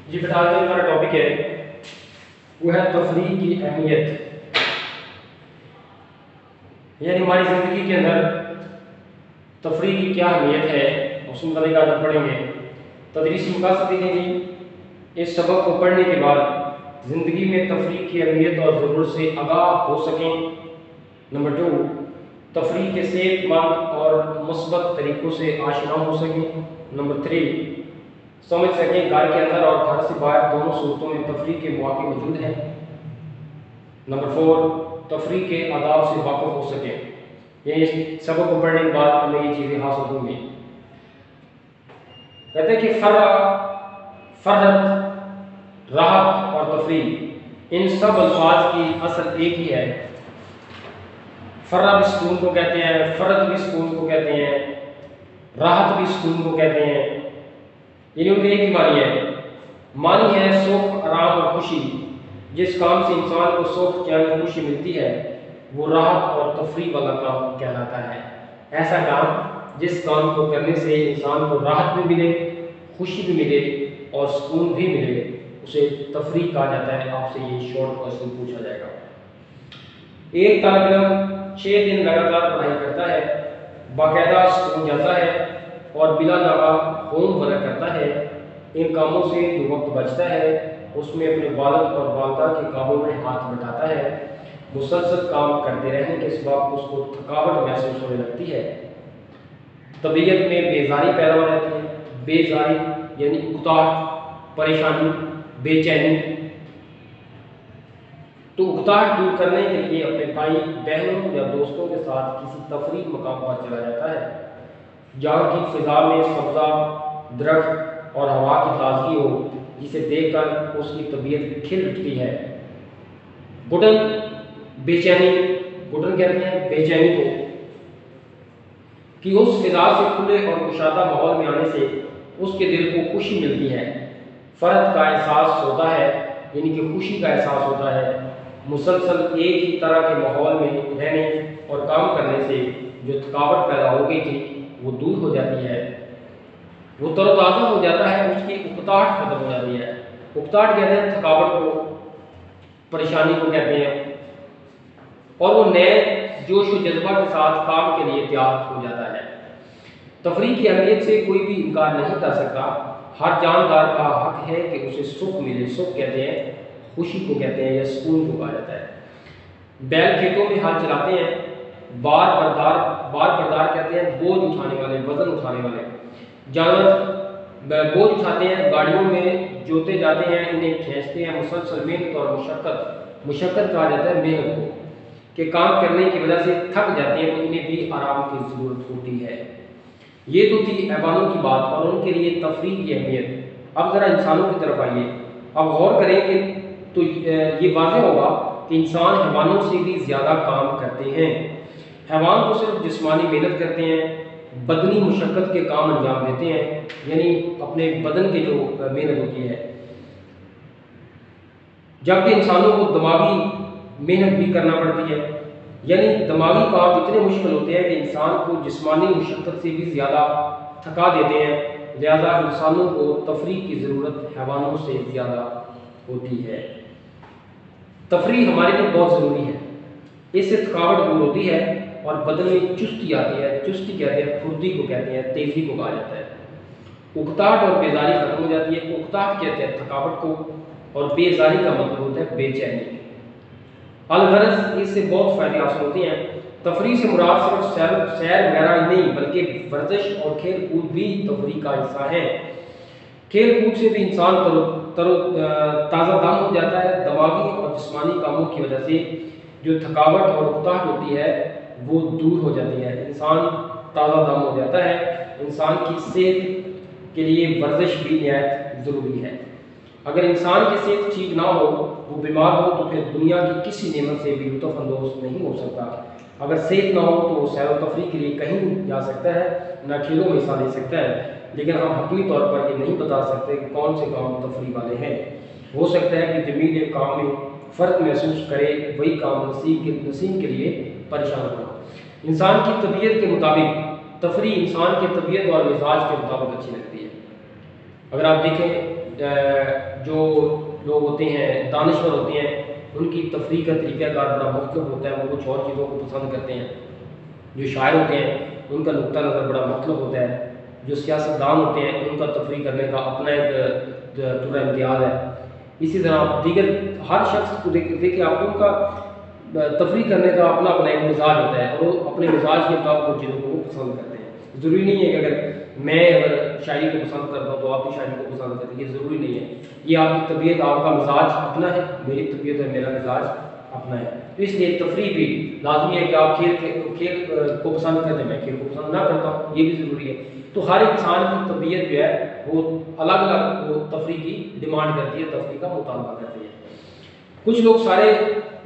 جی بیٹا آج ہمارا ٹاپک ہے وہ ہے تفریح کی اہمیت، یعنی ہماری زندگی کے اندر تفریح کی کیا اہمیت ہے اس متعلق آج ہم پڑھیں گے۔ تدریسی مقاصد دیکھیں گے اس سبق کو پڑھنے کے بعد زندگی میں تفریح کی اہمیت اور ضرورت سے آگاہ ہو سکیں۔ نمبر 2، تفریح کے صحت مند اور مثبت طریقوں سے آشنا ہو سکیں۔ نمبر 3، سمجھ سکیں گھر کے اندر اور گھر سے باہر دونوں صورتوں میں تفریح کے مواقع موجود ہیں۔ نمبر 4، تفریح کے آداب سے واقف ہو سکیں، یعنی سبق کو پڑھنے کے بعد ہمیں یہ چیزیں حاصل ہوں گی۔ کہتے ہیں کہ فرحت، راحت اور تفریح، ان سب الفاظ کی اصل ایک ہی ہے۔ فرح بھی سکون کو کہتے ہیں، فرحت بھی سکون کو کہتے ہیں، راحت بھی سکون کو کہتے ہیں، یعنی ان کے ایک ہی معنی ہے۔ معنی ہے سکھ، آرام اور خوشی۔ جس کام سے انسان کو سکھ، چین اور خوشی ملتی ہے وہ راحت اور تفریح والا کام کہلاتا ہے۔ ایسا کام جس کام کو کرنے سے انسان کو راحت بھی ملے، خوشی بھی ملے اور سکون بھی ملے، اسے تفریح کہا جاتا ہے۔ آپ سے یہ شارٹ کوسچن پوچھا جائے گا۔ ایک طالب علم 6 دن لگاتار پڑھائی کرتا ہے، باقاعدہ سکون جاتا ہے اور بلا ناغہ ہوم ورک کرتا ہے۔ ان کاموں سے جو وقت بچتا ہے اس میں اپنے والد اور والدہ کے کاموں میں ہاتھ بٹاتا ہے۔ مسلسل کام کرتے رہنے کے سبب اس کو تھکاوٹ محسوس ہونے لگتی ہے، طبیعت میں بیزاری پیدا ہو جاتی ہے۔ بیزاری یعنی اکتاہٹ، پریشانی، بے چینی۔ تو اکتاہٹ دور کرنے کے لیے اپنے بھائی بہنوں یا دوستوں کے ساتھ کسی تفریح مقام پر چلا جاتا ہے جہاں کی فضا میں سبزہ، درخت اور ہوا کی تازگی ہو، جسے دیکھ کر اس کی طبیعت کھل اٹھتی ہے۔ گھٹن، بے چینی، گھٹن کہتے ہیں بے چینی کو، کہ اس فضا سے کھلے اور کشادہ ماحول میں آنے سے اس کے دل کو خوشی ملتی ہے۔ فرحت کا احساس ہوتا ہے، یعنی کہ خوشی کا احساس ہوتا ہے۔ مسلسل ایک ہی طرح کے ماحول میں رہنے اور کام کرنے سے جو تھکاوٹ پیدا ہو گئی تھی وہ دور ہو جاتی ہے، وہ تر و تازہ ہو جاتا ہے، اس کی اکتاہٹ ختم ہو جاتی ہے۔ اکتاہٹ کہتے ہیں تھکاوٹ کو، پریشانی کو کہتے ہیں، اور وہ نئے جوش و جذبہ کے ساتھ کام کے لیے تیار ہو جاتا ہے۔ تفریح کی اہمیت سے کوئی بھی انکار نہیں کر سکتا۔ ہر جاندار کا حق ہے کہ اسے سکھ ملے۔ سکھ کہتے ہیں خوشی کو کہتے ہیں یا سکون کو کہا جاتا ہے۔ بیل کھیتوں میں ہل چلاتے ہیں، بار بردار کہتے ہیں بوجھ اٹھانے والے، وزن اٹھانے والے۔ جانور بوجھ اٹھاتے ہیں، گاڑیوں میں جوتے جاتے ہیں، انہیں کھینچتے ہیں۔ مسلسل محنت اور مشقت کہا جاتا ہے محنت کو، کہ کام کرنے کی وجہ سے تھک جاتے ہیں تو انہیں بھی آرام کی ضرورت ہوتی ہے۔ یہ تو تھی حیوانوں کی بات اور ان کے لیے تفریح کی اہمیت۔ اب ذرا انسانوں کی طرف آئیے، اب غور کریں کہ تو یہ واضح ہوگا کہ انسان حیوانوں سے بھی زیادہ کام کرتے ہیں۔ حیوان تو صرف جسمانی محنت کرتے ہیں، بدنی مشقت کے کام انجام دیتے ہیں، یعنی اپنے بدن کے جو محنت ہوتی ہے، جبکہ انسانوں کو دماغی محنت بھی کرنا پڑتی ہے، یعنی دماغی کام اتنے مشکل ہوتے ہیں کہ انسان کو جسمانی مشقت سے بھی زیادہ تھکا دیتے ہیں۔ لہذا انسانوں کو تفریح کی ضرورت حیوانوں سے زیادہ ہوتی ہے۔ تفریح ہمارے لیے بہت ضروری ہے، اس سے تھکاوٹ دور ہوتی ہے اور بدن میں چستی آتی ہے۔ چستی کہتے ہیں پھرتی کو کہتے ہیں، تیزی کو کہا جاتا ہے۔ اکتاہٹ اور بیزاری ختم ہو جاتی ہے۔ اکتاہٹ کہتے ہیں تھکاوٹ کو اور بیزاری کا مطلب ہوتا ہے بے چینی۔ الغرض اس سے بہت فائدے حاصل ہوتے ہیں۔ تفریح سے مراد صرف سیر وغیرہ ہی نہیں بلکہ ورزش اور کھیل کود بھی تفریح کا حصہ ہے۔ کھیل کود سے بھی انسان تازہ دم ہو جاتا ہے۔ دماغی اور جسمانی کاموں کی وجہ سے جو تھکاوٹ اور اکتاہٹ ہوتی ہے وہ دور ہو جاتی ہے، انسان تازہ دم ہو جاتا ہے۔ انسان کی صحت کے لیے ورزش بھی نہایت ضروری ہے۔ اگر انسان کی صحت ٹھیک نہ ہو، وہ بیمار ہو، تو پھر دنیا کی کسی نعمت سے بھی لطف اندوز نہیں ہو سکتا۔ اگر صحت نہ ہو تو وہ سیر و تفریح کے لیے کہیں جا سکتا ہے، نہ کھیلوں میں حصہ لے سکتا ہے، لیکن ہم حتمی طور پر یہ نہیں بتا سکتے کہ کون سے کام تفریح والے ہیں۔ ہو سکتا ہے کہ جمیل ایک کام میں فرق محسوس کرے، وہی کام نسیم کے لیے پریشان ہو۔ انسان کی طبیعت کے مطابق تفریح انسان کی طبیعت اور مزاج کے مطابق اچھی لگتی ہے۔ اگر آپ دیکھیں جو لوگ ہوتے ہیں دانشور ہوتے ہیں ان کی تفریح کا طریقہ کار بڑا مختلف ہوتا ہے، وہ کچھ اور چیزوں کو پسند کرتے ہیں۔ جو شاعر ہوتے ہیں ان کا نقطہ نظر بڑا مختلف ہوتا ہے۔ جو سیاستدان ہوتے ہیں ان کا تفریح کرنے کا اپنا ایک طرح امتیاز ہے۔ اسی طرح دیگر ہر شخص کو دیکھیں آپ کو ان کا تفریح کرنے کا اپنا اپنا ایک مزاج ہوتا ہے، اور وہ اپنے مزاج کے مطابق ان چیزوں کو وہ پسند کرتے ہیں۔ ضروری نہیں ہے کہ اگر شاعری کو پسند کرتا ہوں تو آپ بھی شاعری کو پسند کرتے ہیں، یہ ضروری نہیں ہے۔ یہ آپ کی طبیعت، آپ کا مزاج اپنا ہے، میری طبیعت اور میرا مزاج اپنا ہے۔ تو اس لیے تفریح بھی لازمی ہے کہ آپ کھیل کو پسند کرتے ہیں، میں کھیل کو پسند نہ کرتا ہوں، یہ بھی ضروری ہے۔ تو ہر انسان کی طبیعت جو ہے وہ الگ الگ وہ تفریح کی ڈیمانڈ کرتی ہے، تفریح کا مطالبہ کرتی ہے۔ کچھ لوگ سارے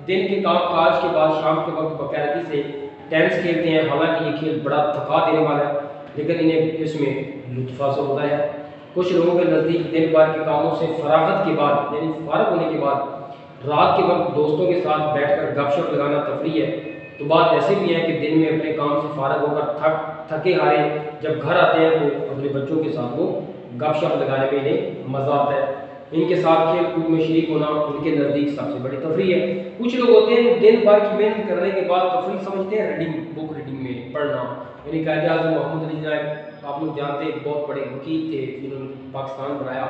دن کے کام کاج کے بعد شام کے وقت باقاعدگی سے ٹینس کھیلتے ہیں، حالانکہ یہ کھیل بڑا تھکا دینے والا ہے، لیکن انہیں اس میں لطف حاصل ہوتا ہے۔ کچھ لوگوں کے نزدیک دن بھر کے کاموں سے فراغت کے بعد، یعنی فارغ ہونے کے بعد رات کے وقت دوستوں کے ساتھ بیٹھ کر گپ شپ لگانا تفریح ہے۔ تو بات ایسے بھی ہے کہ دن میں اپنے کام سے فارغ ہو کر تھکے ہارے جب گھر آتے ہیں تو اپنے بچوں کے ساتھ وہ گپ شپ لگانے میں انہیں مزہ آتا ہے۔ ان کے ساتھ کھیل کود میں شریک ہونا ان کے نزدیک سب سے بڑی تفریح ہے۔ کچھ لوگ ہوتے ہیں جو دن بھر کی محنت کرنے کے بعد تفریح سمجھتے ہیں بک ریڈنگ میں پڑھنا، یعنی قائد اعظم محمد علی جناح آپ لوگ جانتے ہیں بہت بڑے وکیل تھے جنہوں نے پاکستان بنایا،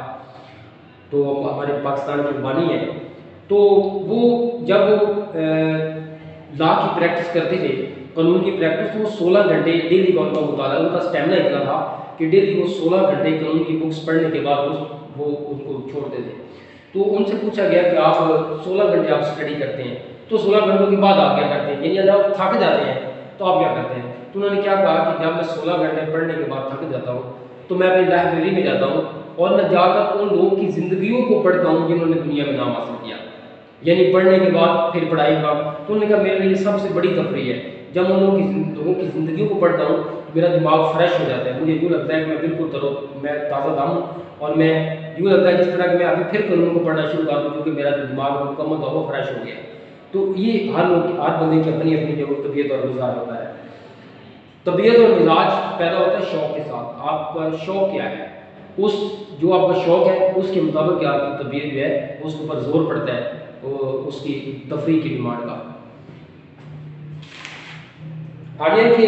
تو ہمارے پاکستان کے بانی ہیں۔ تو وہ جب لا کی پریکٹس کرتے تھے، قانون کی پریکٹس، تو وہ 16 گھنٹے ڈیلی کا ان کا مطالعہ، ان کا اسٹیمنا اتنا تھا کہ ڈیلی وہ 16 گھنٹے قانون کی بکس پڑھنے کے بعد وہ ان کو چھوڑتے تھے۔ تو ان سے پوچھا گیا کہ آپ 16 گھنٹے آپ اسٹڈی کرتے ہیں تو 16 گھنٹوں کے بعد آپ کیا کرتے ہیں، یعنی جب آپ تھک جاتے ہیں تو آپ کیا کرتے ہیں؟ تو انہوں نے کیا کہا کہ جب میں 16 گھنٹے پڑھنے کے بعد تھک جاتا ہوں تو میں اپنی لائبریری میں جاتا ہوں اور میں جا کر ان لوگوں کی زندگیوں کو پڑھتا ہوں جنہوں نے دنیا میں نام حاصل کیا، یعنی پڑھنے کے بعد پھر پڑھائی کا۔ تو انہوں نے کہا میرے لیے سب سے بڑی تفریح ہے جب ان لوگوں کی زندگیوں کو پڑھتا ہوں، میرا دماغ فریش ہو جاتا ہے، مجھے یوں لگتا ہے کہ میں بالکل میں تازہ دم ہوں، اور میں یوں لگتا ہے جس طرح کہ میں ابھی پھر قانون کو پڑھنا شروع کر دوں کیونکہ میرا جو دماغ ہے مکمل طور پر فریش ہو گیا۔ تو یہ ہر بندے کی اپنی اپنی جو طبیعت اور مزاج ہوتا ہے۔ طبیعت اور مزاج پیدا ہوتا ہے شوق کے ساتھ۔ آپ کا شوق کیا ہے، جو آپ کا شوق ہے اس کے مطابق آپ کی طبیعت جو ہے اس کے اوپر زور پڑتا ہے اس کی تفریح کی ڈیمانڈ کا۔ آگے کہ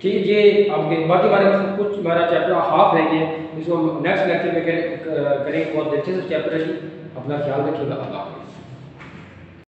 ٹھیک یہ آپ کے باقی بارے میں کچھ ہمارا چیپٹر ہاف رہ گیا، اس کو ہم نیکسٹ لیکچر میں کریں، بہت دلچسپ چیپٹر ہے۔ اپنا خیال رکھیے گا، اللہ حافظ۔